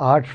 8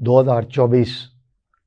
2024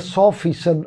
100%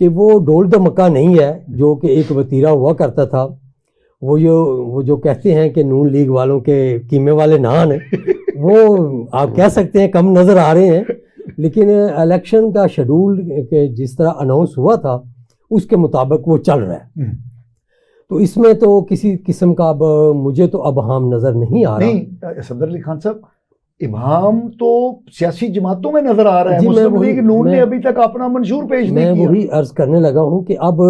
کہ وہ ڈول دھمکا نہیں ہے جو کہ ایک وتیرہ ہوا کرتا تھا. وہ جو کہتے ہیں کہ نون لیگ والوں کے قیمے والے نان وہ آپ کہہ سکتے ہیں کم نظر آ رہے ہیں. لیکن الیکشن کا شیڈول کہ جس طرح اناؤنس ہوا تھا اس کے مطابق وہ چل رہا ہے. تو اس میں تو کسی قسم کا اب مجھے تو ابہام نظر نہیں آ رہا. نہیں صدر علی خان صاحب، ابہام تو سیاسی جماعتوں میں نظر آ رہا ہے. مسلم لیگ نون نے ابھی تک اپنا منشور پیش نہیں کیا. میں وہی عرض کرنے لگا ہوں کہ اب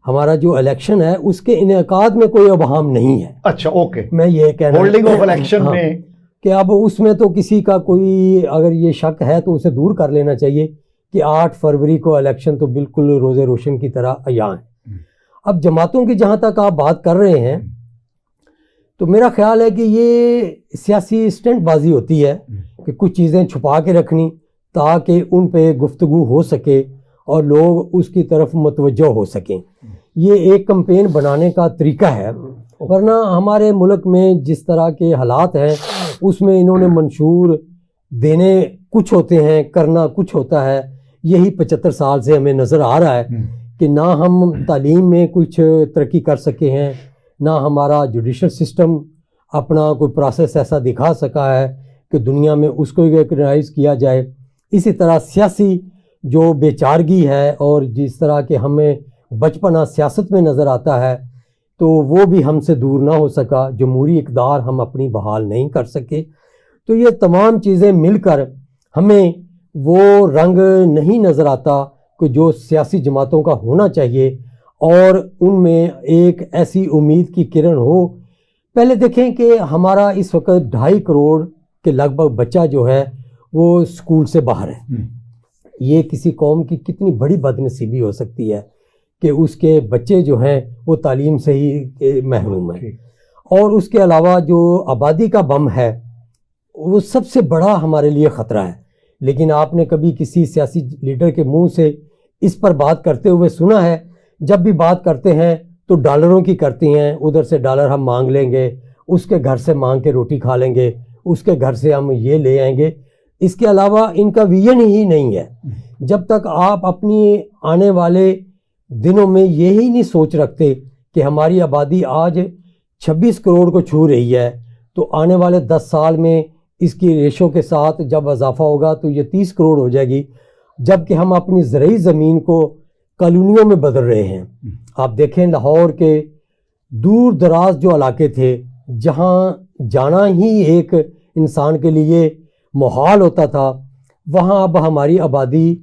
ہمارا جو الیکشن ہے اس کے انعقاد میں کوئی ابہام نہیں ہے. اچھا اوکے، میں یہ کہنا ہولڈنگ آف الیکشن میں کہ اب اس میں تو کسی کا کوئی اگر یہ شک ہے تو اسے دور کر لینا چاہیے کہ 8 فروری کو الیکشن تو بالکل روز روشن کی طرح عیاں ہے. اب جماعتوں کی جہاں تک آپ بات کر رہے ہیں تو میرا خیال ہے کہ یہ سیاسی اسٹنٹ بازی ہوتی ہے کہ کچھ چیزیں چھپا کے رکھنی تاکہ ان پہ گفتگو ہو سکے اور لوگ اس کی طرف متوجہ ہو سکیں. یہ ایک کمپین بنانے کا طریقہ ہے. ورنہ ہمارے ملک میں جس طرح کے حالات ہیں اس میں انہوں نے منشور دینے کچھ ہوتے ہیں، کرنا کچھ ہوتا ہے. یہی 75 سال سے ہمیں نظر آ رہا ہے کہ نہ ہم تعلیم میں کچھ ترقی کر سکے ہیں، نہ ہمارا جوڈیشل سسٹم اپنا کوئی پروسیس ایسا دکھا سکا ہے کہ دنیا میں اس کو ریکگنائز کیا جائے. اسی طرح سیاسی جو بے چارگی ہے اور جس طرح کہ ہمیں بچپنا سیاست میں نظر آتا ہے تو وہ بھی ہم سے دور نہ ہو سکا. جمہوری اقدار ہم اپنی بحال نہیں کر سکے. تو یہ تمام چیزیں مل کر ہمیں وہ رنگ نہیں نظر آتا کہ جو سیاسی جماعتوں کا ہونا چاہیے اور ان میں ایک ایسی امید کی کرن ہو. پہلے دیکھیں کہ ہمارا اس وقت 2.5 کروڑ کے لگ بھگ بچہ جو ہے وہ اسکول سے باہر ہے. یہ کسی قوم کی کتنی بڑی بد نصیبی ہو سکتی ہے کہ اس کے بچے جو ہیں وہ تعلیم سے ہی محروم ہیں. اور اس کے علاوہ جو آبادی کا بم ہے وہ سب سے بڑا ہمارے لیے خطرہ ہے. لیکن آپ نے کبھی کسی سیاسی لیڈر کے منہ سے اس پر بات کرتے ہوئے سنا ہے؟ جب بھی بات کرتے ہیں تو ڈالروں کی کرتی ہیں. ادھر سے ڈالر ہم مانگ لیں گے، اس کے گھر سے مانگ کے روٹی کھا لیں گے، اس کے گھر سے ہم یہ لے آئیں گے. اس کے علاوہ ان کا ویژن ہی نہیں ہے. جب تک آپ اپنی آنے والے دنوں میں یہی نہیں سوچ رکھتے کہ ہماری آبادی آج 26 کروڑ کو چھو رہی ہے تو آنے والے 10 سال میں اس کی ریشو کے ساتھ جب اضافہ ہوگا تو یہ 30 کروڑ ہو جائے گی، جبکہ ہم اپنی زرعی زمین کو کالونیوں میں بدل رہے ہیں. آپ دیکھیں لاہور کے دور دراز جو علاقے تھے جہاں جانا ہی ایک انسان کے لیے محال ہوتا تھا، وہاں اب ہماری آبادی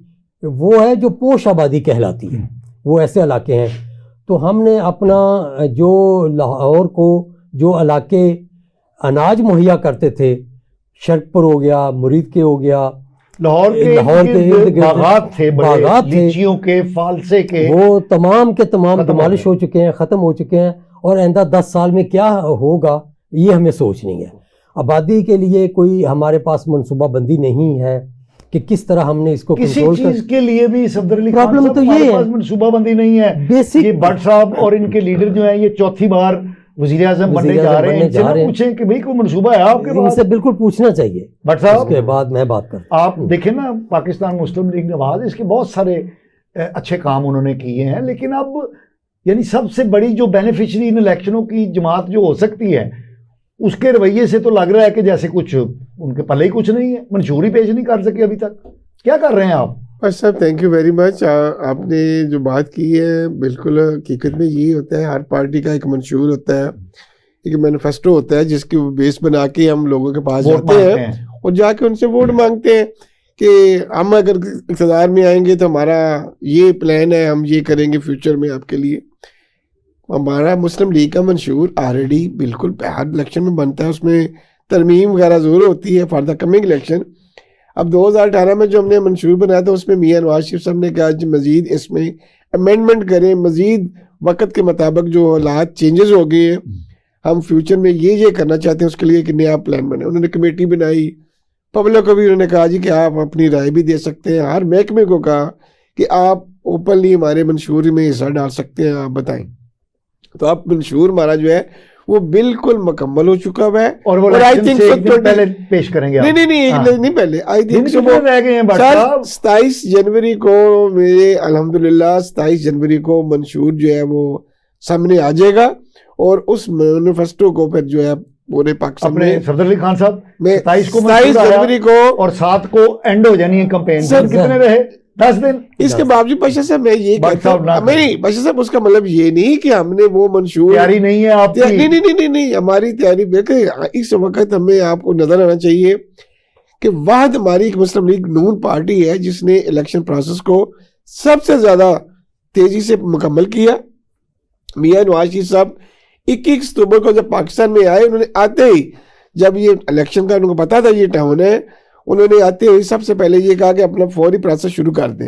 وہ ہے جو پوش آبادی کہلاتی ہے. وہ ایسے علاقے ہیں. تو ہم نے اپنا جو لاہور کو جو علاقے اناج مہیا کرتے تھے، شرک پور ہو گیا، مرید کے ہو گیا، لاہور کے باغات تھے، لیچیوں کے، فالسے کے، وہ تمام کے تمام دمالش ہو چکے ہیں، ختم ہو چکے ہیں. اور آئندہ 10 سال میں کیا ہوگا یہ ہمیں سوچنی ہے. آبادی کے لیے کوئی ہمارے پاس منصوبہ بندی نہیں ہے کہ کس طرح ہم نے اس کو کنٹرول کسی چیز کے لیے بھی صدر علی خان پرابلم تو یہ ہے، منصوبہ بندی نہیں ہے. بیسک یہ بٹ صاحب اور ان کے لیڈر جو ہیں یہ 4تھی بار وزیر اعظم بننے جا رہے ہیں. ان سے نہ پوچھیں کہ بھئی کوئی منصوبہ ہے آپ کے پاس؟ ان سے بالکل پوچھنا چاہیے. بٹ صاحب اس کے بعد میں بات کرتا ہوں. آپ دیکھیں نا پاکستان مسلم لیگ نواز، اس کے بہت سارے اچھے کام انہوں نے کیے ہیں، لیکن اب یعنی سب سے بڑی جو بینیفیشری ان الیکشنوں کی جماعت جو ہو سکتی ہے اس کے رویے سے تو لگ رہا ہے کہ جیسے کچھ ان کے پلے ہی کچھ نہیں ہے. منشور ہی پیش نہیں کر سکے ابھی تک. کیا کر رہے ہیں آپ؟ اچھا تھینک یو ویری مچ. آپ نے جو بات کی ہے بالکل حقیقت میں یہی ہوتا ہے. ہر پارٹی کا ایک منشور ہوتا ہے، ایک مینیفیسٹو ہوتا ہے جس کی بیس بنا کے ہم لوگوں کے پاس جاتے ہیں اور جا کے ان سے ووٹ مانگتے ہیں کہ ہم اگر اقتدار میں آئیں گے تو ہمارا یہ پلان ہے، ہم یہ کریں گے فیوچر میں آپ کے لیے. ہمارا مسلم لیگ کا منشور آلریڈی بالکل ہر الیکشن میں بنتا ہے، اس میں ترمیم وغیرہ ضرور ہوتی ہے فار دا کمنگ الیکشن. اب 2018 میں جو ہم نے منشور بنایا تھا اس میں میاں نواز شریف صاحب نے کہا جی مزید اس میں امینڈمنٹ کریں، مزید وقت کے مطابق جو حالات چینجز ہو گئے ہیں، ہم فیوچر میں یہ کرنا چاہتے ہیں، اس کے لیے ایک نیا پلان بنے. انہوں نے کمیٹی بنائی، پبلک کو بھی انہوں نے کہا جی کہ آپ اپنی رائے بھی دے سکتے ہیں. ہر محکمے کو کہا کہ آپ اوپنلی ہمارے منشور میں حصہ ڈال سکتے ہیں، آپ بتائیں. تو اب منشور ہمارا جو ہے وہ بالکل مکمل ہو چکا ہوا ہے. اور وہ I think سے ایک دن پہلے پیش کریں گے. نہیں ایک دن نہیں پہلے. آئی تھنک رہ گئے ہیں 27 جنوری کو میرے الحمدللہ 27 جنوری کو منشور جو ہے وہ سامنے آ جائے گا, اور اس مینیفیسٹو کو پھر جو ہے پورے پاکستان اپنے میں صفدر علی خان صاحب 27 جنوری کو اور 7 کو اینڈ ہو جانی ہے کمپین. کتنے رہے 10 دن. اس کے باوجود بادشاہ صاحب میں یہ کہتا ہوں نہیں بادشاہ صاحب اس کا مطلب یہ نہیں کہ ہم نے وہ منشور تیاری نہیں ہے آپ کی. نہیں ہماری تیاری بالکل. اس وقت ہمیں آپ کو نظر آنا چاہیے کہ واحد ہماری ایک مسلم لیگ نون پارٹی ہے جس نے الیکشن پروسیس کو سب سے زیادہ تیزی سے مکمل کیا. میاں نواز شریف صاحب 21 اکتوبر کو جب پاکستان میں آئے, انہوں نے آتے ہی جب یہ الیکشن کا ان کو پتا تھا یہ ٹاؤن ہے, انہوں نے آتے ہوئے سب سے پہلے یہ کہا کہ اپنا فوری پروسیس شروع کر دیں.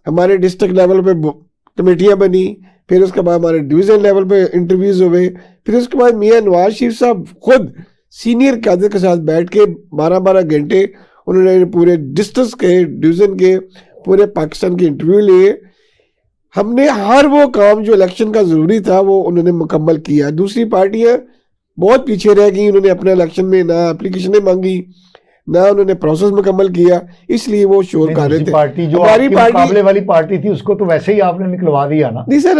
ہمارے ڈسٹرکٹ لیول پہ کمیٹیاں بنی, پھر اس کے بعد ہمارے ڈویژن لیول پہ انٹرویوز ہوئے, پھر اس کے بعد میاں نواز شریف صاحب خود سینئر قیادت کے ساتھ بیٹھ کے 12 گھنٹے انہوں نے پورے ڈسٹرکٹ کے ڈویژن کے پورے پاکستان کے انٹرویو لیے. ہم نے ہر وہ کام جو الیکشن کا ضروری تھا وہ انہوں نے مکمل کیا. دوسری پارٹیاں بہت پیچھے رہ گئیں, انہوں نے اپنے الیکشن میں نہ اپلیکیشنیں مانگی نہ انہوں نے پروسیس مکمل کیا, اس لیے وہ شور کر رہے تھے. پارٹی جو ہماری مقابلے والی پارٹی تھی اس کو تو ویسے ہی آپ نے نکلوا دیا نا. نہیں سر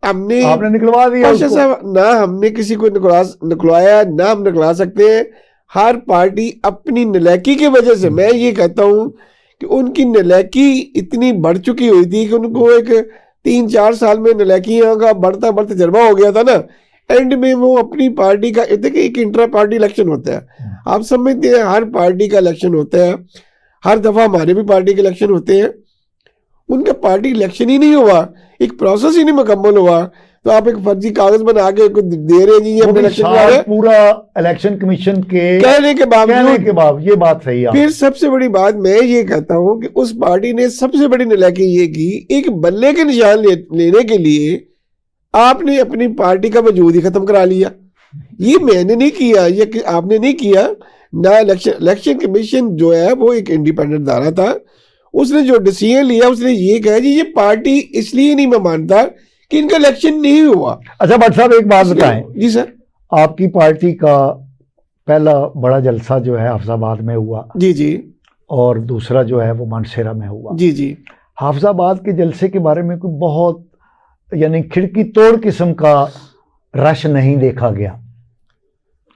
ہم نے نکلوا دیا صاحب, نہ ہم نے کسی کو نکلوایا نہ ہم نکلا سکتے ہیں. ہر پارٹی اپنی نلیکی کی وجہ سے, میں یہ کہتا ہوں کہ ان کی نلیکی اتنی بڑھ چکی ہوئی تھی کہ ان کو ایک 3-4 سال میں نلیکیاں کا بڑھتا تجربہ ہو گیا تھا نا. اینڈ میں وہ اپنی پارٹی کا دیکھیں ایک انٹرا پارٹی الیکشن ہوتا ہے, آپ سمجھتے ہیں ہر پارٹی کا الیکشن ہوتا ہے, ہر دفعہ ہمارے بھی پارٹی کے الیکشن ہوتے ہیں. ان کا پارٹی الیکشن ہی نہیں ہوا, ایک پروسیس ہی نہیں مکمل ہوا, تو آپ ایک فرضی کاغذ بنا کے دے رہے جی اپنے الیکشن کرا رہے. پورا الیکشن کمیشن کے کہنے کے باوجود یہ بات صحیح ہے. پھر سب سے بڑی بات میں یہ کہتا ہوں کہ اس پارٹی نے سب سے بڑی نالاکی یہ کی, ایک بلے کے نشان لینے کے لیے آپ نے اپنی پارٹی کا وجود ہی ختم کرا لیا. یہ میں نے نہیں کیا, یہ آپ نے نہیں کیا. نہ الیکشن کمیشن جو ہے وہ ایک انڈیپینڈنٹ ادارہ تھا, اس نے جو ڈیسیژن لیا اس نے یہ کہا جی یہ پارٹی اس لیے نہیں میں مانتا کہ ان کا الیکشن نہیں ہوا. اچھا بٹ صاحب ایک بات بتائیں. جی سر. آپ کی پارٹی کا پہلا بڑا جلسہ جو ہے حافظ آباد میں ہوا. جی. اور دوسرا جو ہے وہ مانسہرہ میں ہوا. جی. حافظ آباد کے جلسے کے بارے میں کوئی بہت یعنی کھڑکی توڑ قسم کا رش نہیں دیکھا گیا,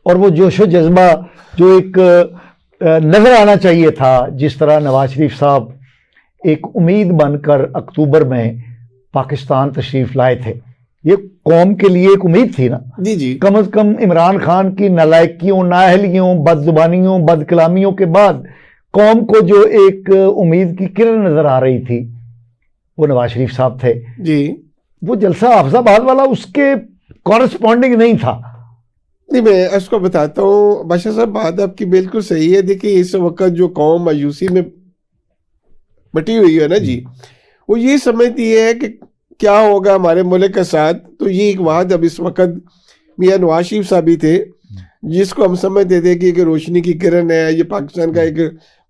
اور وہ جوش و جذبہ جو ایک نظر آنا چاہیے تھا, جس طرح نواز شریف صاحب ایک امید بن کر اکتوبر میں پاکستان تشریف لائے تھے, یہ قوم کے لیے ایک امید تھی نا. جی. کم از کم عمران خان کی نالائکیوں, نااہلیوں, بد زبانیوں, بد کلامیوں کے بعد قوم کو جو ایک امید کی کرن نظر آ رہی تھی وہ نواز شریف صاحب تھے. جی. وہ جلسہ حافظ آباد والا اس کے کورسپونڈنگ نہیں تھا. نہیں میں اس کو بتاتا ہوں بادشاہ صاحب, بات آپ کی بالکل صحیح ہے. دیکھیں اس وقت جو قوم مایوسی میں بٹی ہوئی ہے نا جی, وہ یہ سمجھتی ہے کہ کیا ہوگا ہمارے ملک کے ساتھ. تو یہ ایک واحد اب اس وقت میاں نواز شریف صاحب ہی تھے جس کو ہم سمجھتے تھے کہ ایک روشنی کی کرن ہے, یہ پاکستان کا ایک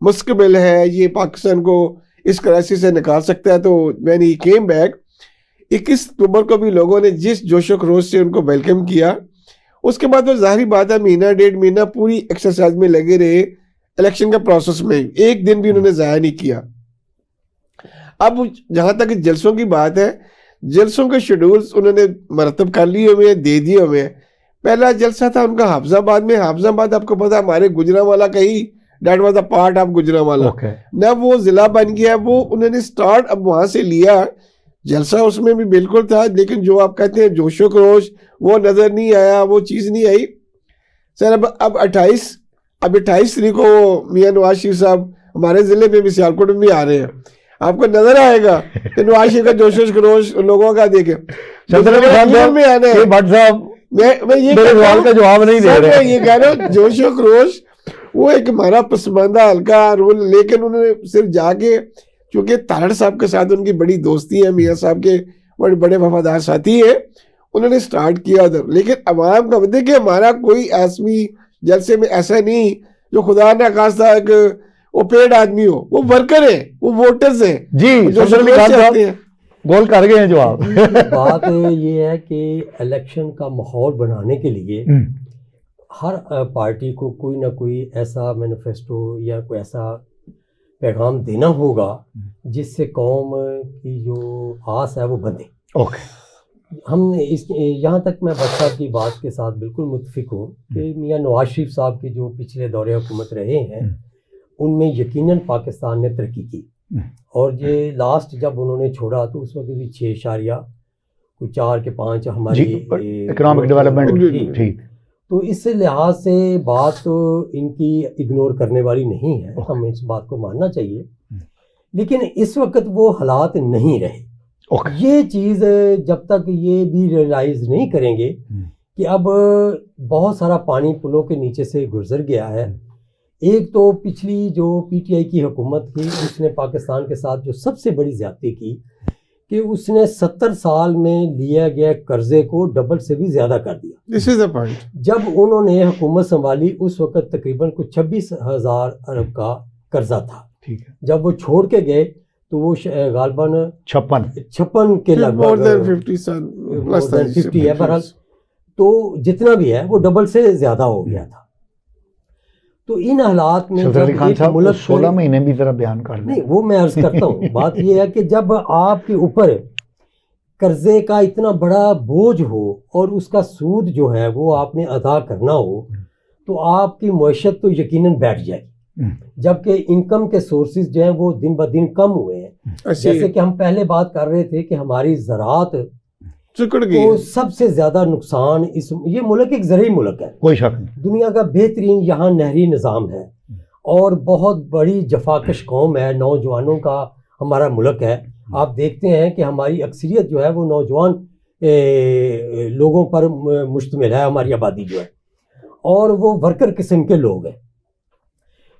مستقبل ہے, یہ پاکستان کو اس کرائسس سے نکال سکتا ہے. تو میں نے کیم بیک 21 اکتوبر کو بھی لوگوں نے جس جوش و خروش سے ان کو ویلکم کیا, اس کے بعد وہ ظاہری بات ہے مہینہ 1.5 مہینہ پوری ایکسرسائز میں لگے رہے الیکشن کا پروسیس میں, ایک دن بھی انہوں نے ضائع نہیں کیا. اب جہاں تک جلسوں کی بات ہے, جلسوں کے شیڈولز انہوں نے مرتب کر لیے ہوئے ہیں, دے دیے ہوئے ہیں. پہلا جلسہ تھا ان کا حافظ آباد میں. حافظ آباد آپ کو پتا ہمارے گجرانوالہ کا ہی that was a part of Gujranwala. نہ وہ ضلع بن گیا, وہ انہوں نے سٹارٹ اب وہاں سے لیا. جلسہ اس میں بھی بالکل تھا, لیکن جو آپ کہتے ہیں جوش و خروش وہ نظر نہیں آیا, وہ چیز نہیں آئی. سر اب 28 تاریخ کو میاں نواز شریف صاحب ہمارے ضلع میں بھی سیالکوٹ میں بھی آ رہے ہیں. آپ کو نظر آئے گا کہ نواز شریف کا جوش و خروش لوگوں کا دیکھیں میں آنا ہے. میں یہ جواب نہیں دے رہے, یہ کہہ رہا ہوں جوش و خروش وہ ایک ہمارا پسماندہ ہلکا رول, لیکن انہوں نے صرف جا کے چونکہ تارڑ صاحب کے ساتھ ان کی بڑی دوستی ہے, میاں صاحب کے بڑے وفادار ساتھی ہیں, انہوں نے سٹارٹ کیا ادھر. لیکن عوام کا مطلب کہ ہمارا کوئی ایسمی جلسے میں ایسا نہیں جو خدا نے خاصا ایک وہ پیڈ آدمی ہو, وہ ورکر ہیں, وہ ووٹرز ہیں. جی جو گول کر گئے ہیں جو آپ. بات یہ ہے کہ الیکشن کا ماحول بنانے کے لیے ہر پارٹی کو کوئی نہ کوئی ایسا مینیفیسٹو یا کوئی ایسا پیغام دینا ہوگا جس سے قوم کی جو آس ہے وہ بندھے. اوکے. ہم یہاں تک میں بٹ صاحب کی بات کے ساتھ بالکل متفق ہوں کہ میاں نواز شریف صاحب کے جو پچھلے دور حکومت رہے ہیں ان میں یقیناً پاکستان نے ترقی کی, اور یہ لاسٹ جب انہوں نے چھوڑا تو اس وقت بھی 6.4 کے 5 ہماری اکنامک ڈیولپمنٹ تھی. تو اس لحاظ سے بات تو ان کی اگنور کرنے والی نہیں ہے, ہمیں اس بات کو ماننا چاہیے. لیکن اس وقت وہ حالات نہیں رہے. یہ چیز جب تک یہ بھی ریئلائز نہیں کریں گے کہ اب بہت سارا پانی پلوں کے نیچے سے گزر گیا ہے. ایک تو پچھلی جو پی ٹی آئی کی حکومت تھی اس نے پاکستان کے ساتھ جو سب سے بڑی زیادتی کی کہ اس نے 70 سال میں لیا گیا قرضے کو ڈبل سے بھی زیادہ کر دیا. This is the point. جب انہوں نے حکومت سنبھالی اس وقت تقریباً کچھ 26,000 ارب کا قرضہ تھا. ٹھیک ہے. جب وہ چھوڑ کے گئے تو وہ غالباً 56 کے لگ More than بھگ 50 ہے. بہرحال تو جتنا بھی ہے وہ ڈبل سے زیادہ ہو گیا تھا. تو ان حالات میں صدر علی خان صاحب 16 مہینے بھی ذرا بیان کر دیں. نہیں وہ میں عرض کرتا ہوں. بات یہ ہے کہ جب آپ کے اوپر قرضے کا اتنا بڑا بوجھ ہو اور اس کا سود جو ہے وہ آپ نے ادا کرنا ہو تو آپ کی معیشت تو یقیناً بیٹھ جائے گی. جبکہ انکم کے سورسز جو ہیں وہ دن بدن کم ہوئے ہیں. جیسے کہ ہم پہلے بات کر رہے تھے کہ ہماری زراعت کو سب سے زیادہ نقصان یہ ملک ایک زرعی ملک ہے, کوئی شک نہیں. دنیا کا بہترین یہاں نہری نظام ہے اور بہت بڑی جفاکش قوم ہے, نوجوانوں کا ہمارا ملک ہے. آپ دیکھتے ہیں کہ ہماری اکثریت جو ہے وہ نوجوان لوگوں پر مشتمل ہے, ہماری آبادی جو ہے, اور وہ ورکر قسم کے لوگ ہیں.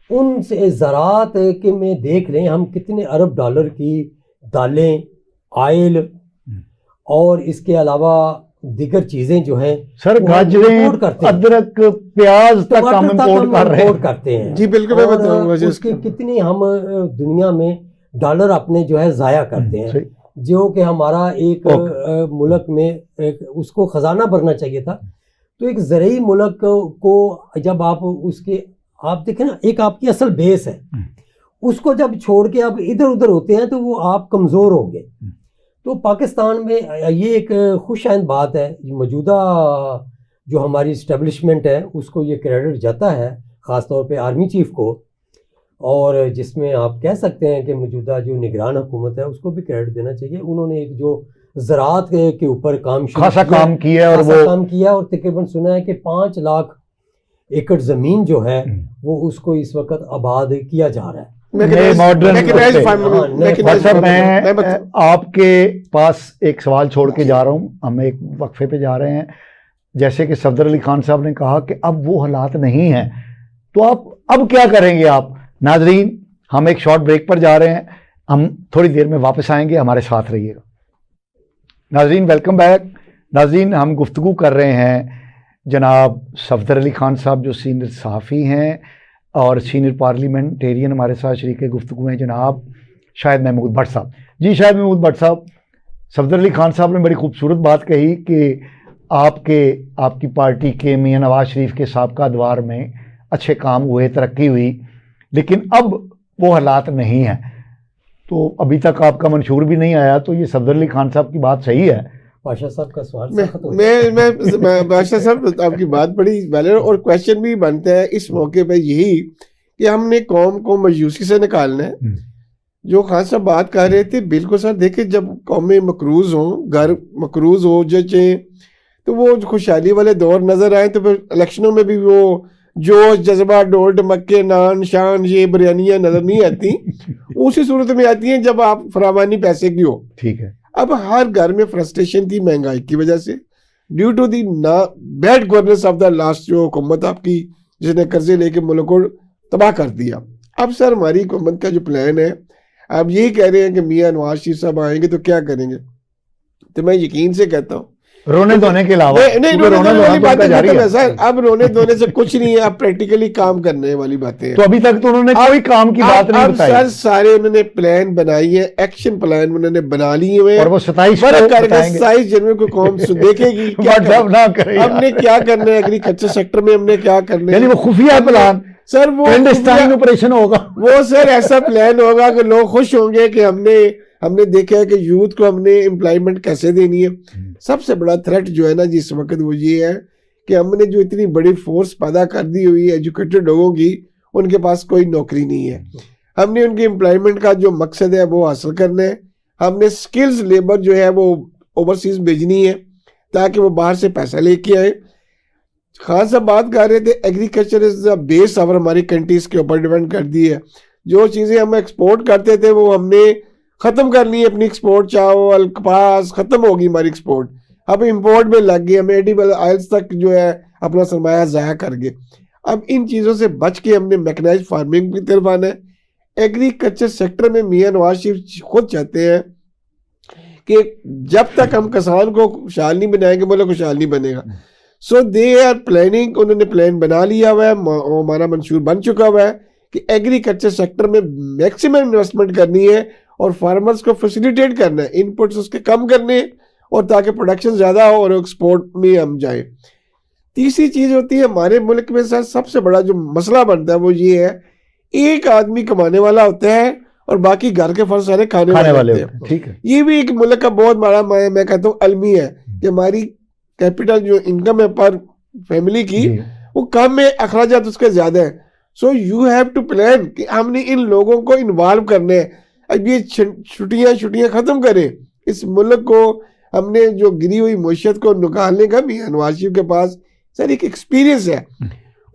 ان سے زراعت کے میں دیکھ لیں ہم کتنے ارب ڈالر کی دالیں, آئل اور اس کے علاوہ دیگر چیزیں جو ہیں سر گاجریں, ادرک, پیاز تک ہم امپورٹ کرتے ہیں. جی بالکل میں بتاؤں گا اس کی کتنی ہم دنیا میں ڈالر اپنے جو ہے ضائع کرتے ہیں, جو کہ ہمارا ایک ملک میں اس کو خزانہ بھرنا چاہیے تھا. تو ایک زرعی ملک کو جب آپ اس کے آپ دیکھیں نا ایک آپ کی اصل بیس ہے, اس کو جب چھوڑ کے آپ ادھر ادھر ہوتے ہیں تو وہ آپ کمزور ہوں گے. تو پاکستان میں یہ ایک خوش آئند بات ہے, موجودہ جو ہماری اسٹیبلشمنٹ ہے اس کو یہ کریڈٹ جاتا ہے خاص طور پہ آرمی چیف کو, اور جس میں آپ کہہ سکتے ہیں کہ موجودہ جو نگران حکومت ہے اس کو بھی کریڈٹ دینا چاہیے. انہوں نے ایک جو زراعت کے اوپر خاصا کام کیا اور تقریباً سنا ہے کہ 5 لاکھ ایکڑ زمین جو ہے وہ اس کو اس وقت آباد کیا جا رہا ہے. میں آپ کے پاس ایک سوال چھوڑ کے جا رہا ہوں, ہم ایک وقفے پہ جا رہے ہیں. جیسے کہ صفدر علی خان صاحب نے کہا کہ اب وہ حالات نہیں ہیں, تو آپ اب کیا کریں گے آپ؟ ناظرین ہم ایک شارٹ بریک پر جا رہے ہیں, ہم تھوڑی دیر میں واپس آئیں گے, ہمارے ساتھ رہیے گا. ناظرین ویلکم بیک. ناظرین ہم گفتگو کر رہے ہیں جناب صفدر علی خان صاحب جو سینئر صحافی ہیں اور سینئر پارلیمنٹیرین ہمارے ساتھ شریک گفتگو ہیں جناب شاہد محمود بٹ صاحب. جی شاہد محمود بٹ صاحب, صفدر علی خان صاحب نے بڑی خوبصورت بات کہی کہ آپ کی پارٹی کے میاں نواز شریف کے سابقہ ادوار میں اچھے کام ہوئے, ترقی ہوئی, لیکن اب وہ حالات نہیں ہیں. تو ابھی تک آپ کا منشور بھی نہیں آیا, تو یہ صفدر علی خان صاحب کی بات صحیح ہے. بادشاہ صاحب کا سوال میں بادشاہ صاحب آپ کی بات بڑی ویلڈ, اور کویشچن بھی بنتا ہے اس موقع پہ یہی کہ ہم نے قوم کو مایوسی سے نکالنا ہے. جو خان صاحب بات کر رہے تھے بالکل سر, دیکھیں جب قومیں مقروض ہوں, گھر مقروض ہو جچیں, تو وہ خوشحالی والے دور نظر آئیں تو پھر الیکشنوں میں بھی وہ جوش جذبہ ڈول ڈمکے نان شان یہ بریانیاں نظر نہیں آتی. اسی صورت میں آتی ہیں جب آپ فراوانی پیسے کی ہو. ٹھیک ہے. اب ہر گھر میں فرسٹریشن تھی مہنگائی کی وجہ سے, due to the bad governance of the last جو حکومت آپ کی جس نے قرضے لے کے ملک کو تباہ کر دیا. اب سر ہماری حکومت کا جو پلان ہے, آپ یہی کہہ رہے ہیں کہ میاں نواز شریف صاحب آئیں گے تو کیا کریں گے, تو میں یقین سے کہتا ہوں رونے دھونے کے علاوہ نہیں رونے دھونے والی باتیں ختم ہے سر, اب رونے دھونے سے کچھ نہیں ہے, اب پریکٹیکلی کام کرنے والی باتیں ہیں. تو ابھی تک تو انہوں نے کوئی کام کی بات نہیں بتائی. سر سارے انہوں نے پلان بنائی ہے, ایکشن پلان انہوں نے بنا لیے ہوئے, اور وہ 27 جنوری کو قوم دیکھے گی ہم نے کیا کرنا ہے ایگریکلچر سیکٹر میں, ہم نے کیا کرنا ہے. یعنی وہ خفیہ پلان سر, وہ آپریشن ہوگا, وہ سر ایسا پلان ہوگا کہ لوگ خوش ہوں گے کہ ہم نے دیکھا ہے کہ یوتھ کو ہم نے امپلائمنٹ کیسے دینی ہے. سب سے بڑا تھریٹ جو ہے نا جس وقت وہ یہ ہے کہ ہم نے جو اتنی بڑی فورس پیدا کر دی ہوئی ہے ایجوکیٹڈ لوگوں کی, ان کے پاس کوئی نوکری نہیں ہے. ہم نے ان کی امپلائمنٹ کا جو مقصد ہے وہ حاصل کرنا ہے. ہم نے سکلز لیبر جو ہے وہ اوورسیز بھیجنی ہے تاکہ وہ باہر سے پیسہ لے کے آئے. خان صاحب بات کر رہے تھے ایگریکلچر از دا بیس اور ہماری کنٹریز کے اوپر ڈیپینڈ کر دی ہے. جو چیزیں ہم ایکسپورٹ کرتے تھے وہ ہم نے ختم کرنی ہے اپنی ایکسپورٹ, چاول کپاس ختم ہوگی ہماری ایکسپورٹ. اب امپورٹ میں لگ گئے, ہم ایڈیبل آئلز تک جو ہے اپنا سرمایہ ضائع کر گئے. اب ان چیزوں سے بچ کے ہم نے میکنائزڈ فارمنگ کی طرف آنا ہے. ایگریکلچر سیکٹر میں میاں نواز شریف خود چاہتے ہیں کہ جب تک ہم کسان کو خوشحال نہیں بنائیں گے ملک خوشحال نہیں بنے گا. سو دے آر پلاننگ, انہوں نے پلان بنا لیا ہوا ہے, ہمارا منشور بن چکا ہوا ہے کہ ایگریکلچر سیکٹر میں میکسیمم انویسٹمنٹ کرنی ہے اور فارمرز کو فیسیلیٹیٹ کرنا ہے, ان پٹس اس کے کم کرنے اور تاکہ پروڈکشن زیادہ ہو اور ایکسپورٹ میں ہم جائیں. تیسری چیز ہوتی ہے ہمارے ملک میں سب سے بڑا جو مسئلہ بنتا ہے وہ یہ ہے, ایک آدمی کمانے والا ہوتا ہے اور باقی گھر کے فرض سارے کھانے والے ہوتے ہیں. ٹھیک ہے, یہ بھی ایک ملک کا بہت بڑا میں کہتا ہوں المی ہے کہ ہماری کیپٹل جو انکم ہے پر فیملی کی وہ کم ہے, اخراجات اس کے زیادہ ہیں. So you have to plan کہ ہم نے ان لوگوں کو انوالو کرنا ہے. اب یہ چھٹیاں ختم کریں, اس ملک کو ہم نے جو گری ہوئی معیشت کو نکالنے کا بھی نواز شریف کے پاس سر ایک ایکسپیرینس ہے.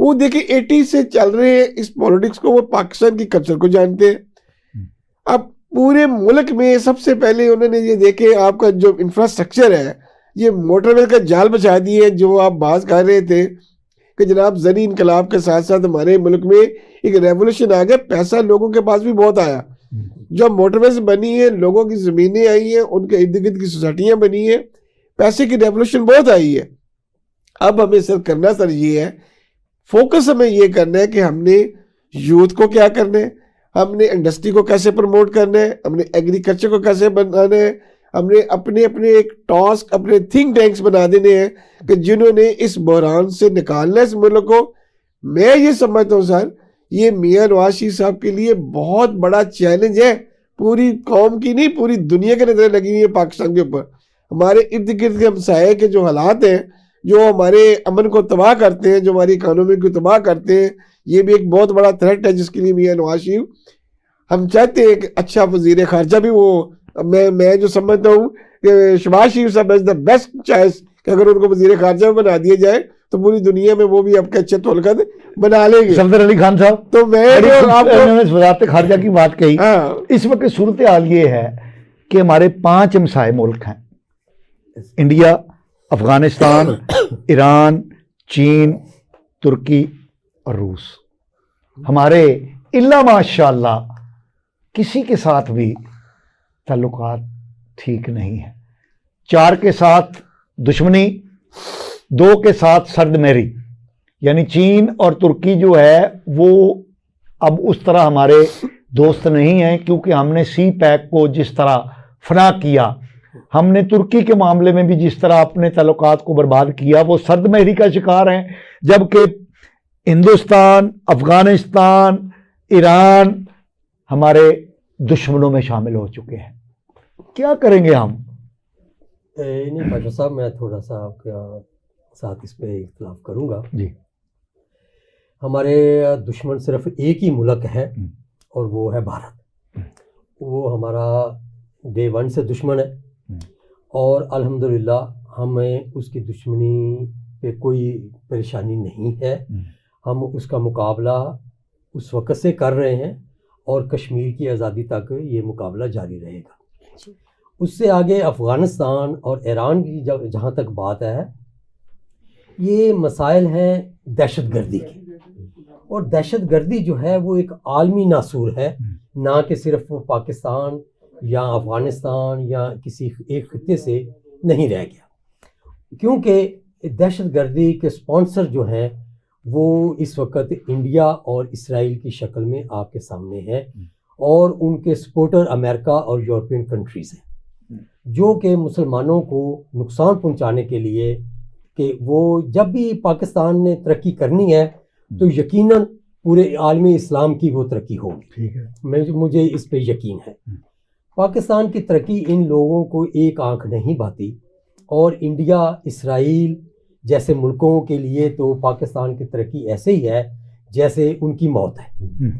وہ دیکھیں 80 سے چل رہے ہیں اس پولیٹکس کو, وہ پاکستان کی کلچر کو جانتے ہیں. اب پورے ملک میں سب سے پہلے انہوں نے یہ دیکھے آپ کا جو انفراسٹرکچر ہے, یہ موٹر وے کا جال بچا دیے, جو آپ بات کر رہے تھے کہ جناب زرعی انقلاب کے ساتھ ساتھ ہمارے ملک میں ایک ریولوشن آ گیا, پیسہ لوگوں کے پاس بھی بہت آیا. جو موٹر ویز بنی ہیں, لوگوں کی زمینیں آئی ہیں, ان کے ارد گرد کی سوسائٹیاں بنی ہیں, پیسے کی ریولوشن بہت آئی ہے. اب ہمیں سر کرنا سر یہ ہے, فوکس ہمیں یہ کرنا ہے کہ ہم نے یوتھ کو کیا کرنا ہے, ہم نے انڈسٹری کو کیسے پروموٹ کرنا ہے, ہم نے ایگریکلچر کو کیسے بنانا ہے, ہم نے اپنے ایک ٹاسک اپنے تھنک ٹینکس بنا دینے ہیں کہ جنہوں نے اس بحران سے نکالنا ہے اس ملک کو. میں یہ سمجھتا ہوں سر یہ میاں نواز شریف صاحب کے لیے بہت بڑا چیلنج ہے, پوری قوم کی نہیں پوری دنیا کے نظریں لگی ہوئی ہیں پاکستان کے اوپر. ہمارے ارد گرد کے ہمسائے کے جو حالات ہیں جو ہمارے امن کو تباہ کرتے ہیں, جو ہماری اکانومی کو تباہ کرتے ہیں, یہ بھی ایک بہت بڑا تھریٹ ہے جس کے لیے میاں نواز شریف ہم چاہتے ہیں کہ اچھا وزیر خارجہ بھی وہ میں جو سمجھتا ہوں کہ شہباز شریف صاحب از دا بیسٹ چوائس کہ اگر ان کو وزیر خارجہ میں بنا دیا جائے تو پوری دنیا میں وہ بھی آپ کے اچھے تعلقات بنا لیں گے. صفدر علی خان صاحب, تو میں وزارت خارجہ کی بات کہی, اس وقت صورتحال یہ ہے کہ ہمارے 5 ہمسائے ملک ہیں, انڈیا, افغانستان, ایران, چین, ترکی اور روس. ہمارے الا ماشاء اللہ کسی کے ساتھ بھی تعلقات ٹھیک نہیں ہیں. 4 کے ساتھ دشمنی, 2 کے ساتھ سرد میری, یعنی چین اور ترکی جو ہے وہ اب اس طرح ہمارے دوست نہیں ہیں, کیونکہ ہم نے سی پیک کو جس طرح فنا کیا, ہم نے ترکی کے معاملے میں بھی جس طرح اپنے تعلقات کو برباد کیا, وہ سرد مہری کا شکار ہیں. جبکہ ہندوستان, افغانستان, ایران ہمارے دشمنوں میں شامل ہو چکے ہیں. کیا کریں گے ہم؟ نہیں پاشا صاحب, میں تھوڑا سا آپ کے ساتھ اس پہ اختلاف کروں گا. جی, ہمارے دشمن صرف ایک ہی ملک ہے اور وہ ہے بھارت. وہ ہمارا ڈے 1 سے دشمن ہے اور الحمدللہ ہمیں اس کی دشمنی پہ کوئی پریشانی نہیں ہے. ہم اس کا مقابلہ اس وقت سے کر رہے ہیں اور کشمیر کی آزادی تک یہ مقابلہ جاری رہے گا. اس سے آگے افغانستان اور ایران کی جہاں تک بات ہے, یہ مسائل ہیں دہشت گردی کے, اور دہشت گردی جو ہے وہ ایک عالمی ناسور ہے, نہ کہ صرف وہ پاکستان یا افغانستان یا کسی ایک خطے سے نہیں رہ گیا. کیونکہ دہشت گردی کے سپانسر جو ہیں وہ اس وقت انڈیا اور اسرائیل کی شکل میں آپ کے سامنے ہے، اور ان کے سپورٹر امریکہ اور یورپین کنٹریز ہیں، جو کہ مسلمانوں کو نقصان پہنچانے کے لیے کہ وہ جب بھی پاکستان نے ترقی کرنی ہے تو یقیناً پورے عالم اسلام کی وہ ترقی ہوگی۔ ٹھیک ہے، مجھے اس پہ یقین ہے۔ پاکستان کی ترقی ان لوگوں کو ایک آنکھ نہیں بھاتی، اور انڈیا، اسرائیل جیسے ملکوں کے لیے تو پاکستان کی ترقی ایسے ہی ہے جیسے ان کی موت ہے۔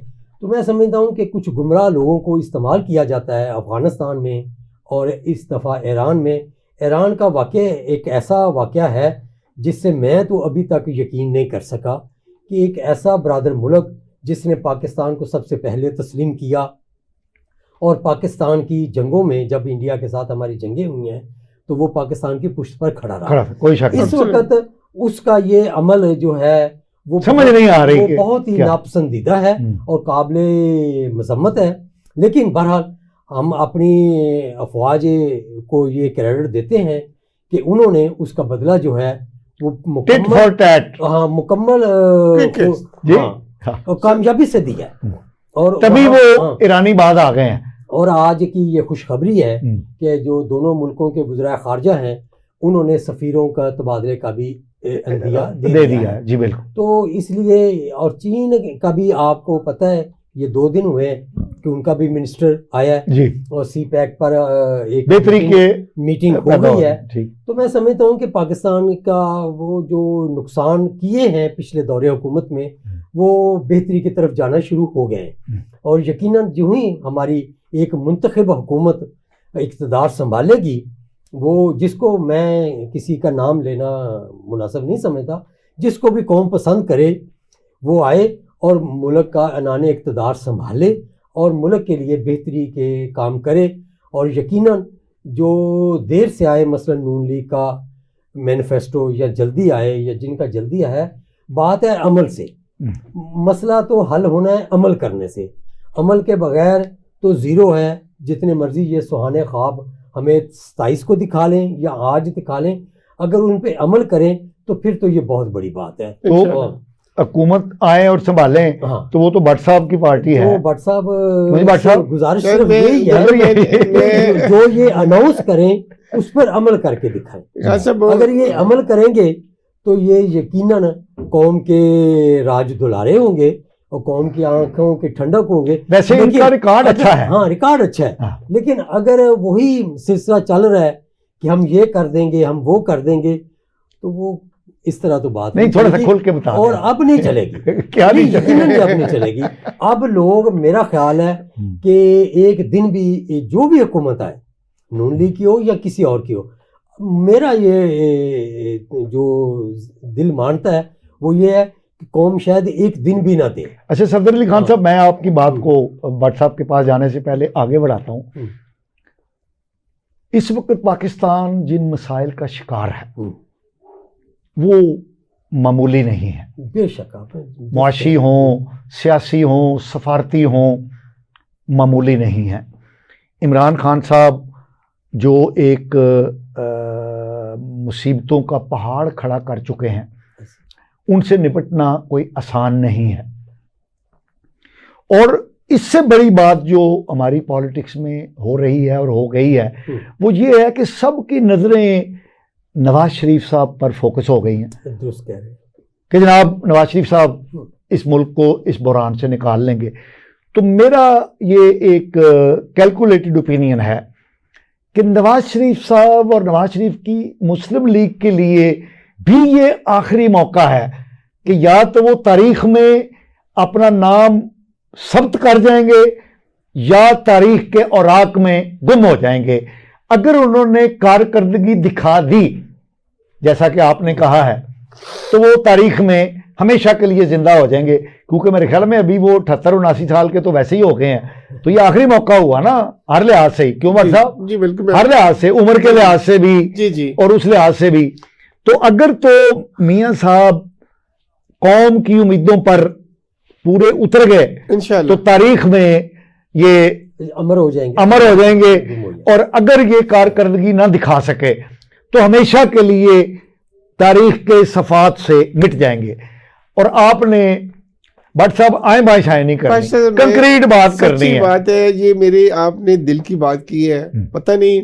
تو میں سمجھتا ہوں کہ کچھ گمراہ لوگوں کو استعمال کیا جاتا ہے افغانستان میں، اور اس دفعہ ایران میں۔ ایران کا واقعہ ایک ایسا واقعہ ہے جس سے میں تو ابھی تک یقین نہیں کر سکا کہ ایک ایسا برادر ملک جس نے پاکستان کو سب سے پہلے تسلیم کیا، اور پاکستان کی جنگوں میں جب انڈیا کے ساتھ ہماری جنگیں ہوئی ہیں تو وہ پاکستان کی پشت پر کھڑا رہا۔ کوئی شک اس وقت اس کا یہ عمل جو ہے وہ سمجھ نہیں آ رہی وہ کہ بہت ہی کیا؟ ناپسندیدہ ہے اور قابل مذمت ہے، لیکن بہرحال ہم اپنی افواج کو یہ کریڈٹ دیتے ہیں کہ انہوں نے اس کا بدلہ جو ہے وہ ٹٹ فار ٹیٹ، مکمل جی کامیابی سے دیا ہے، اور تبھی وہ ایرانی بعد آ گئے ہیں۔ اور آج کی یہ خوشخبری ہے کہ جو دونوں ملکوں کے وزرائے خارجہ ہیں انہوں نے سفیروں کا تبادلے کا بھی عندیہ دے دیا ہے۔ جی بالکل۔ تو اس لیے، اور چین کا بھی آپ کو پتہ ہے یہ 2 دن ہوئے کہ ان کا بھی منسٹر آیا ہے، جی، اور سی پیک پر ایک بہتری کے میٹنگ ہو گئی ہے۔ ٹھیک، تو میں سمجھتا ہوں کہ پاکستان کا وہ جو نقصان کیے ہیں پچھلے دور حکومت میں وہ بہتری کی طرف جانا شروع ہو گئے ہیں، اور یقیناً جو ہی ہماری ایک منتخب حکومت اقتدار سنبھالے گی، وہ جس کو میں کسی کا نام لینا مناسب نہیں سمجھتا، جس کو بھی قوم پسند کرے وہ آئے اور ملک کا عنان اقتدار سنبھالے اور ملک کے لیے بہتری کے کام کرے، اور یقیناً جو دیر سے آئے مثلا نون لیگ کا مینیفیسٹو یا جلدی آئے یا جن کا جلدی ہے، بات ہے عمل سے۔ مسئلہ تو حل ہونا ہے عمل کرنے سے، عمل کے بغیر تو زیرو ہے۔ جتنے مرضی یہ سہانے خواب ہمیں 27 کو دکھا لیں یا آج دکھا لیں، اگر ان پہ عمل کریں تو پھر تو یہ بہت بڑی بات ہے۔ تو حکومت آئے اور سنبھالیں تو وہ تو بٹ صاحب کی پارٹی ہے۔ بٹ صاحب بٹ صاحب گزارش صرف یہی ہے جو یہ اناؤنس کریں اس پر عمل کر کے دکھائیں۔ اگر یہ عمل کریں گے تو یہ یقیناً قوم کے راج دلارے ہوں گے اور قوم کی آنکھوں کے ٹھنڈک ہوں گے۔ ویسے ان کا ریکارڈ اچھا ہے، ہاں ریکارڈ اچھا ہے، لیکن اگر وہی سلسلہ چل رہا ہے کہ ہم یہ کر دیں گے، ہم وہ کر دیں گے، تو وہ اس طرح تو بات نہیں، تھوڑا سا کھل کے بتا، اور اب نہیں چلے گی۔ کیا نہیں یقیناً اب نہیں چلے گی۔ اب لوگ، میرا خیال ہے کہ ایک دن بھی جو بھی حکومت آئے، نون لیگ کی ہو یا کسی اور کی ہو، میرا یہ جو دل مانتا ہے وہ یہ ہے کہ قوم شاید ایک دن بھی نہ دے۔ اچھا صفدر علی خان صاحب، میں آپ کی بات کو بٹ صاحب کے پاس جانے سے پہلے آگے بڑھاتا ہوں۔ اس وقت پاکستان جن مسائل کا شکار ہے وہ معمولی نہیں ہے، بے شک، معاشی ہوں، سیاسی ہوں، سفارتی ہوں، معمولی نہیں ہے۔ عمران خان صاحب جو ایک مصیبتوں کا پہاڑ کھڑا کر چکے ہیں، ان سے نپٹنا کوئی آسان نہیں ہے۔ اور اس سے بڑی بات جو ہماری پالیٹکس میں ہو رہی ہے اور ہو گئی ہے وہ یہ ہے کہ سب کی نظریں نواز شریف صاحب پر فوکس ہو گئی ہیں درست کہہ رہے ہیں کہ جناب نواز شریف صاحب اس ملک کو اس بحران سے نکال لیں گے۔ تو میرا یہ ایک کیلکولیٹڈ اوپینین ہے کہ نواز شریف صاحب اور نواز شریف کی مسلم لیگ کے لیے بھی یہ آخری موقع ہے کہ یا تو وہ تاریخ میں اپنا نام ثبت کر جائیں گے یا تاریخ کے اوراق میں گم ہو جائیں گے۔ اگر انہوں نے کارکردگی دکھا دی جیسا کہ آپ نے کہا ہے تو وہ تاریخ میں ہمیشہ کے لیے زندہ ہو جائیں گے، کیونکہ میرے خیال میں ابھی وہ 78-79 سال کے تو ویسے ہی ہو گئے ہیں، تو یہ آخری موقع ہوا نا ہر لحاظ سے ہی، کیوں عمر صاحب؟ جی بالکل، ہر لحاظ سے، عمر کے لحاظ سے بھی جی اور اس لحاظ سے بھی۔ تو اگر تو میاں صاحب قوم کی امیدوں پر پورے اتر گئے انشاءاللہ تو تاریخ میں یہ امر ہو جائیں گے اور اگر یہ کارکردگی نہ دکھا سکے تو ہمیشہ کے لیے تاریخ کے صفحات سے مٹ جائیں گے. اور آپ نے بٹ صاحب آئیں بائیں شائیں نہیں کرنی, کنکریٹ بات کرنی ہے. بات ہے یہ میری, آپ نے دل کی بات کی ہے. پتہ نہیں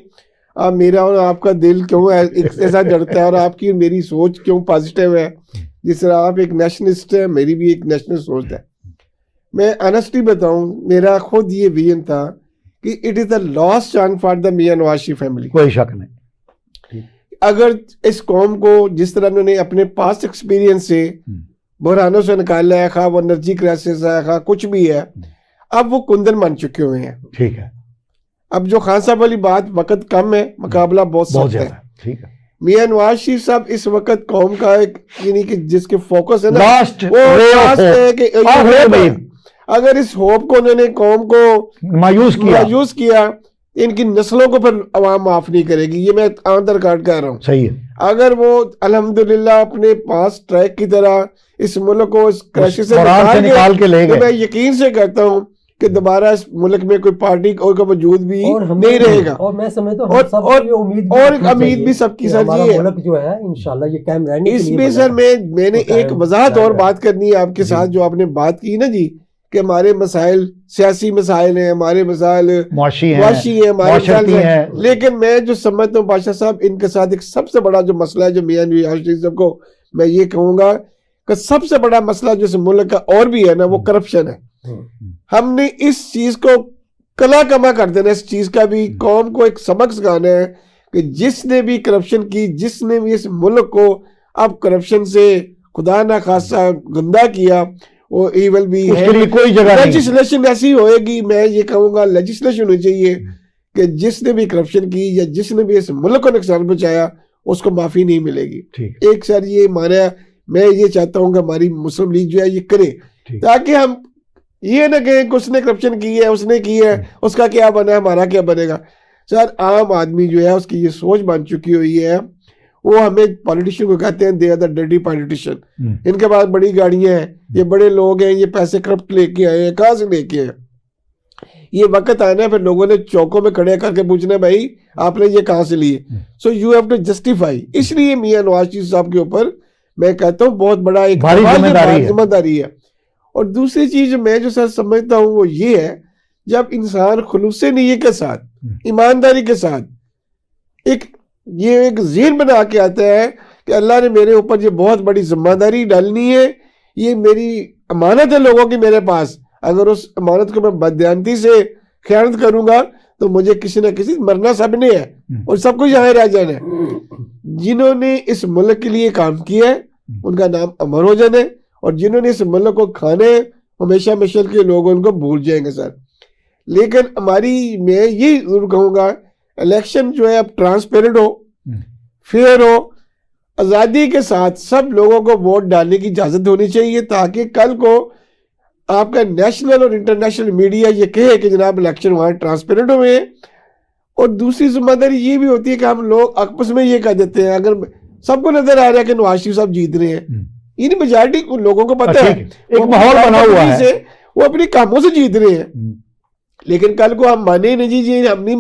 آپ میرا اور آپ کا دل کیوں ایسا جڑتا ہے, اور آپ کی میری سوچ کیوں پازیٹیو ہے. جس طرح آپ ایک نیشنلسٹ ہے, میری بھی ایک نیشنل سوچ ہے. میں آنیسٹلی بتاؤں, میرا خود یہ ویژن تھا کہ it is the last chance for the Mian Nawaz Sharif family. کوئی شک نہیں. اگر اس قوم کو جس طرح انہوں نے اپنے پاسٹ ایکسپیرینس سے بحرانوں سے نکالا ہے, خواہ وہ انرجی کرائسس ہے, خواہ کچھ بھی ہے, اب وہ کندن بن چکے ہوئے ہیں. ٹھیک ہے. اب جو خان صاحب والی بات, وقت کم ہے, مقابلہ بہت سخت ہے. ٹھیک ہے. میاں نواز شریف صاحب اس وقت قوم کا ایک, یعنی کہ جس کے فوکس ہے نا, لاسٹ وہ ہے کہ اگر اس ہوپ کو انہوں نے قوم کو مایوس کیا, ان کی نسلوں کو پھر عوام معاف نہیں کرے گی. یہ میں آن دا ریکارڈ کہہ رہا ہوں. صحیح ہے. اگر وہ الحمدللہ اپنے پاس ٹریک کی طرح اس ملک کو اس کرائسس سے نکال کے لے گئے, میں یقین سے کہتا ہوں کہ دوبارہ اس ملک میں کوئی پارٹی کا وجود بھی نہیں رہے گا. اور میں سمجھتا ہوں اور امید بھی سب کی سر یہ ہے جو ہے انشاءاللہ یہ قائم رہنے. اس میں سر میں نے ایک وضاحت اور بات کرنی ہے آپ کے ساتھ, جو آپ نے بات کی نا جی, کہ ہمارے مسائل سیاسی مسائل ہیں, ہمارے مسائل معاشی ہیں, ہمارے مسائل ہیں. لیکن میں جو سمجھتا ہوں بادشاہ صاحب, ان کے ساتھ ایک سب سے بڑا جو مسئلہ ہے, جو میاں نواز شریف صاحب کو میں یہ کہوں گا کہ سب سے بڑا مسئلہ جو اس ملک کا اور بھی ہے نا, وہ کرپشن ہے. ہم نے اس چیز کو کلا کما کر دینا, اس چیز کا بھی قوم کو ایک سبق سکھانا ہے کہ جس نے بھی کرپشن کی, جس نے بھی اس ملک کو اب کرپشن سے خدا نہ خاصا گندہ کیا, وہ ایول بھی ہے. کوئی جگہ لیجسلیشن ایسی ہوئے گی, میں یہ کہوں گا لیجسلیشن ہونی چاہیے کہ جس نے بھی کرپشن کی یا جس نے بھی اس ملک کو نقصان پہنچایا, اس کو معافی نہیں ملے گی. ایک سر یہ مانا, میں یہ چاہتا ہوں کہ ہماری مسلم لیگ جو ہے یہ کرے, تاکہ ہم یہ نہ کہیں کہ اس نے کرپشن کی ہے, اس نے کی ہے, اس کا کیا بنا ہے, ہمارا کیا بنے گا. سر عام آدمی جو ہے اس کی یہ سوچ بن چکی ہوئی ہے, وہ ہمیں پالیٹیشین کو کہتے ہیں they are the dirty politician. ان کے پاس بڑی گاڑیاں ہیں, یہ بڑے لوگ ہیں, یہ پیسے کرپٹ لے کے آئے ہیں, کہاں سے لے کے آئے. یہ وقت آنا ہے پھر لوگوں نے چوکوں میں کھڑے کر کے پوچھنا ہے بھائی آپ نے یہ کہاں سے لیے. So you have to justify. اس لیے میاں نواز شریف صاحب کے اوپر میں کہتا ہوں بہت بڑا ایک ذمہ داری ہے. اور دوسری چیز میں جو سر سمجھتا ہوں وہ یہ ہے, جب انسان خلوص نیت کے ساتھ, ایمانداری کے ساتھ ایک ذہن بنا کے آتا ہے کہ اللہ نے میرے اوپر یہ بہت بڑی ذمہ داری ڈالنی ہے, یہ میری امانت ہے لوگوں کی میرے پاس, اگر اس امانت کو میں بددیانتی سے خیانت کروں گا تو مجھے کسی نہ کسی مرنا سب نے ہے, اور سب کو یہاں رہ جانا ہے. جنہوں نے اس ملک کے لیے کام کیا ہے ان کا نام امر ہو جانا ہے, اور جنہوں نے اس ملک کو کھانے ہمیشہ مشل کے لوگ ان کو بھول جائیں گے سر. لیکن میں یہ ضرور کہوں گا, الیکشن جو ہے اب ٹرانسپیرنٹ ہو, فیئر ہو, آزادی کے ساتھ سب لوگوں کو ووٹ ڈالنے کی اجازت ہونی چاہیے, تاکہ کل کو آپ کا نیشنل اور انٹرنیشنل میڈیا یہ کہے کہ جناب الیکشن وہاں ٹرانسپیرنٹ ہوئے ہیں. اور دوسری ذمہ داری یہ بھی ہوتی ہے کہ ہم لوگ آپس میں یہ کہہ دیتے ہیں, اگر سب کو نظر آ رہا ہے کہ نواز شریف صاحب جیت رہے ہیں, یعنی میجارٹی لوگوں کو پتہ ہے ایک ماحول بنا ہوا ہے, وہ اپنی کاموں سے جیت رہے ہیں. لیکن کل کو ہم مانے نہیں, جی ہم نہیں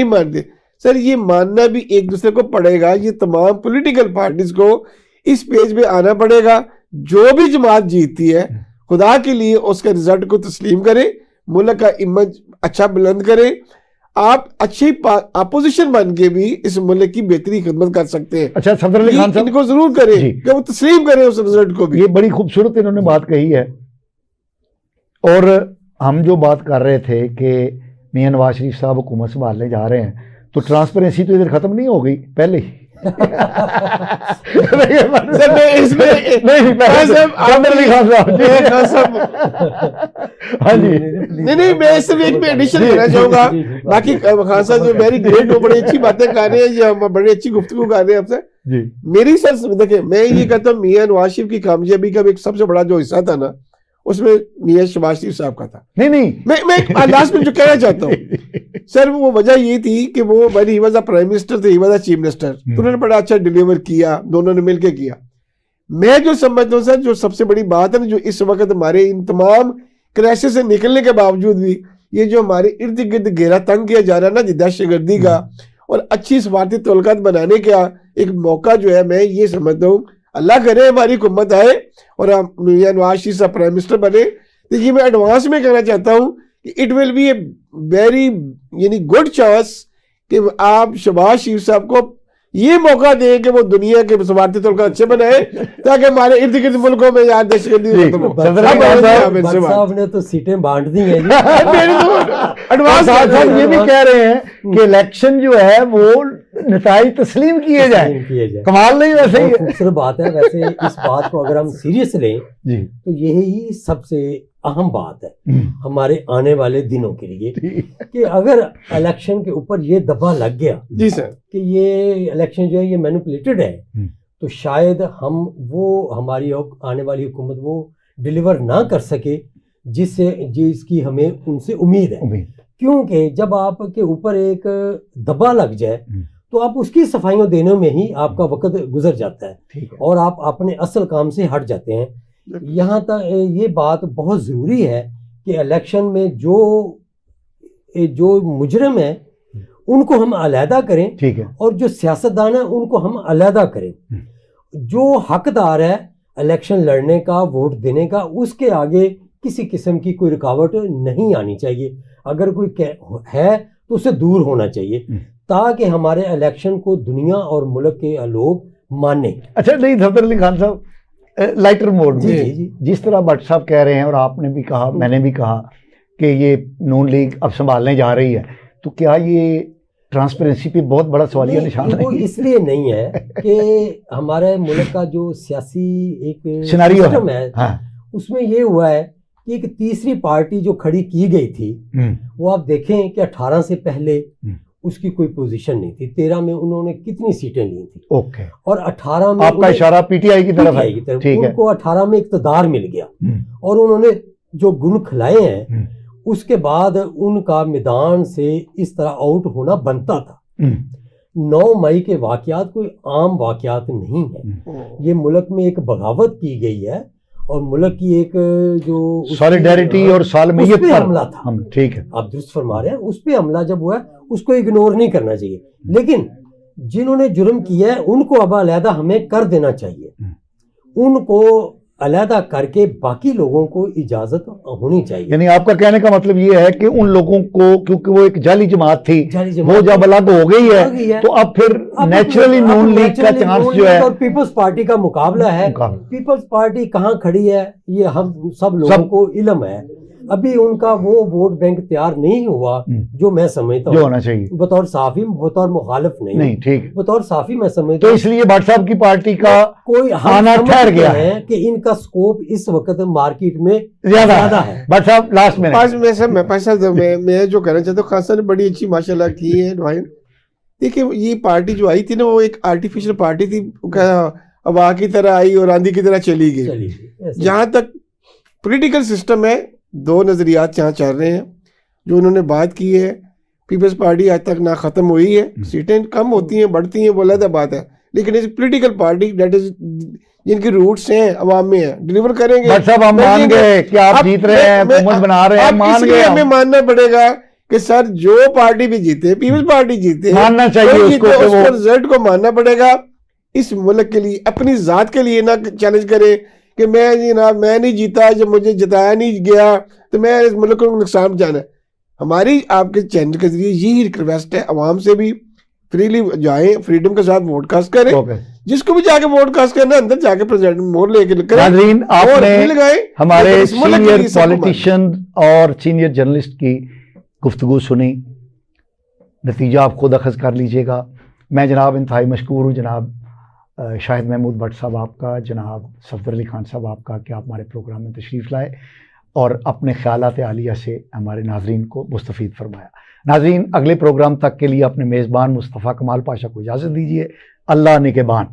مانتے. سر یہ ماننا بھی ایک دوسرے کو پڑے گا, یہ تمام پولیٹیکل پارٹیز کو اس پیج پہ آنا پڑے گا. جو بھی جماعت جیتتی ہے خدا کے لیے اس کا رزلٹ کو تسلیم کرے, ملک کا امیج اچھا بلند کرے. آپ اچھی اپوزیشن بن کے بھی اس ملک کی بہتری خدمت کر سکتے ہیں. اچھا صدر علی خان صاحب ان کو ضرور کریں کہ وہ تسلیم کریں اس رزلٹ کو بھی. یہ بڑی خوبصورت انہوں نے بات کہی ہے. اور ہم جو بات کر رہے تھے کہ میاں نواز شریف صاحب حکومت سنبھالنے جا رہے ہیں, تو ٹرانسپیرنسی تو ادھر ختم نہیں ہو گئی پہلے ہی. نہیں میں صرف ایک میں ایڈیشن کرنا چاہوں گا. باقی خان صاحب جو ویری گریٹ, وہ بڑی اچھی باتیں کر رہے ہیں, یہ بڑی اچھی گفتگو کر رہے ہیں آپ سے. میری سر دیکھیں, میں یہ کہتا ہوں میاں نواز شریف کی کامیابی کا ایک سب سے بڑا جو حصہ تھا نا, اس میں میاں شہباز شریف صاحب کا تھا. نہیں میں لاسٹ میں جو کہنا چاہتا ہوں سر, وہ وجہ یہ تھی کہ وہ he was a prime minister تھے, he was a chief minister, تو انہوں نے بڑا اچھا ڈیلیور کیا, دونوں نے مل کے کیا. میں جو سمجھتا ہوں سر, جو سب سے بڑی بات ہے نا, جو اس وقت ہمارے ان تمام کرائسس سے نکلنے کے باوجود بھی یہ جو ہمارے ارد گرد گھیرا تنگ کیا جا رہا ہے نا, دہشت گردی کا اور اچھی سفارتی تعلقات بنانے کا ایک موقع جو ہے میں یہ سمجھتا ہوں اللہ کرے ہماری حکومت آئے اور نواز شریف صاحب پرائم منسٹر بنے. دیکھیے میں ایڈوانس میں کہنا چاہتا ہوں کہ it will be a very good chance کہ آپ شہباز شریف صاحب کو یہ موقع دیں کہ وہ دنیا کے سفارتی تعلقات اچھے بنائے تاکہ ہمارے ارد گرد ملکوں میں یار دہشت گردی ختم ہو. صاحب نے تو سیٹیں بانٹ دی ہیں صاحب یہ بھی کہہ رہے ہیں کہ الیکشن جو ہے وہ نتائج تسلیم کیے جائیں. کمال نہیں ویسے ہی خوبصورت بات ہے. ویسے اس بات کو اگر ہم سیریس لیں تو یہی سب سے اہم بات ہے ہمارے آنے والے دنوں کے لیے کہ اگر الیکشن کے اوپر یہ دبا لگ گیا جی سر کہ یہ الیکشن جو ہے یہ مینوپولیٹڈ ہے تو شاید ہم وہ ہماری آنے والی حکومت وہ ڈیلیور نہ کر سکے جس کی ہمیں ان سے امید ہے. کیونکہ جب آپ کے اوپر ایک دبا لگ جائے تو آپ اس کی صفائیوں دینے میں ہی آپ کا وقت گزر جاتا ہے اور آپ اپنے اصل کام سے ہٹ جاتے ہیں. یہاں تک یہ بات بہت ضروری ہے کہ الیکشن میں جو مجرم ہیں ان کو ہم علیحدہ کریں اور جو سیاستدان ہیں ان کو ہم علیحدہ کریں. جو حقدار ہے الیکشن لڑنے کا ووٹ دینے کا اس کے آگے کسی قسم کی کوئی رکاوٹ نہیں آنی چاہیے. اگر کوئی ہے تو اسے دور ہونا چاہیے تاکہ ہمارے الیکشن کو دنیا اور ملک کے لوگ مانیں. اچھا نہیں صفدر علی خان صاحب لائٹر موڈ میں جس طرح بٹ صاحب کہہ رہے ہیں اور آپ نے بھی کہا میں نے بھی کہا کہ یہ نون لیگ اب سنبھالنے جا رہی ہے تو کیا یہ ٹرانسپیرنسی پہ بہت بڑا سوالیہ نشان ہے؟ وہ اس لیے نہیں ہے کہ ہمارے ملک کا جو سیاسی ایک سیناریو ہے اس میں یہ ہوا ہے کہ ایک تیسری پارٹی جو کھڑی کی گئی تھی وہ آپ دیکھیں کہ 18 سے پہلے اس کی کوئی پوزیشن نہیں تھی. 13 میں انہوں نے کتنی سیٹیں لی تھی اور 18 میں آپ کا اشارہ پی ٹی آئی کی طرف ہے ان کو 18 میں اقتدار مل گیا اور انہوں نے جو گن کھلائے ہیں اس کے بعد ان کا میدان سے اس طرح آؤٹ ہونا بنتا تھا. 9 مئی کے واقعات کوئی عام واقعات نہیں ہیں. یہ ملک میں ایک بغاوت کی گئی ہے اور ملک کی ایک جو سالیڈیرٹی اور سالمیت پر حملہ تھا. ٹھیک ہے آپ درست فرما رہے ہیں. اس پہ حملہ جب ہوا ہے اس کو اگنور نہیں کرنا چاہیے لیکن جنہوں نے جرم کیا ہے ان کو اب علیحدہ ہمیں کر دینا چاہیے. ان کو علیحدہ کر کے باقی لوگوں کو اجازت ہونی چاہیے. یعنی آپ کا کہنے کا مطلب یہ ہے کہ ان لوگوں کو کیونکہ وہ ایک جعلی جماعت تھی وہ جب الگ ہو گئی ہے تو اب پھر نیچرلی نون لیگ کا چانس جو ہے اور پیپلز پارٹی کا مقابلہ ہے. پیپلز پارٹی کہاں کھڑی ہے یہ ہم سب لوگوں کو علم ہے. ابھی ان کا وہ ووٹ بینک تیار نہیں ہوا جو میں سمجھتا ہوں جو ہونا چاہیے. بطور صحافی بطور مخالف نہیں ٹھیک بطور صحافی میں سمجھتا ہوں. تو اس لیے بٹ صاحب کی پارٹی کا کوئی آنا ٹھہر گیا ہے کہ ان کا سکوپ اس وقت مارکیٹ میں زیادہ ہے. بٹ صاحب لاسٹ میں میں جو کہنا چاہتا ہوں خان صاحب نے بڑی اچھی ماشاءاللہ کی ہے. دیکھیں یہ پارٹی جو آئی تھی نا وہ ایک آرٹیفیشل پارٹی تھی ہوا کی طرح آئی اور آندھی کی طرح چلی گئی. جہاں تک پولیٹیکل سسٹم ہے 2 نظریات یہاں چل رہے ہیں. جو انہوں نے بات کی ہے پیپلز پارٹی آج تک نہ ختم ہوئی ہے. سیٹیں کم ہوتی ہیں بڑھتی ہیں وہ علیحدہ بات ہے لیکن ایک پولیٹیکل پارٹی دیٹ از جن کی روٹس ہیں عوام میں ہیں ڈیلیور کریں گے. صاحب ہم مان گئے کہ آپ جیت رہے ہیں حکومت بنا رہے ہیں مان گئے. ہمیں ماننا پڑے گا کہ سر جو پارٹی بھی جیتے پیپلز پارٹی جیتے ماننا چاہیے اس کو رزلٹ کو ماننا پڑے گا. اس ملک کے لیے اپنی ذات کے لیے نہ چیلنج کرے کہ میں جناب میں نہیں جیتا جب مجھے جتایا نہیں گیا تو میں اس ملک کو نقصان پہنچانا ہے. ہماری آپ کے چینل کے ذریعے یہی ریکویسٹ ہے عوام سے بھی فریلی جائیں فریڈم کے ساتھ ووٹ کاسٹ کریں. جس کو بھی جا کے ووٹ کاسٹ کرنا اندر جا کے پریزیڈنٹ مور لے کے ناظرین آپ نے ہمارے سینئر پولیٹیشین اور سینئر جرنلسٹ کی گفتگو سنی. نتیجہ آپ خود اخذ کر لیجئے گا. میں جناب انتہائی مشکور ہوں جناب شاہد محمود بٹ صاحب آپ کا جناب صفدر علی خان صاحب آپ کا کہ آپ ہمارے پروگرام میں تشریف لائے اور اپنے خیالات عالیہ سے ہمارے ناظرین کو مستفید فرمایا. ناظرین اگلے پروگرام تک کے لیے اپنے میزبان مصطفیٰ کمال پاشا کو اجازت دیجیے. اللہ نگہبان.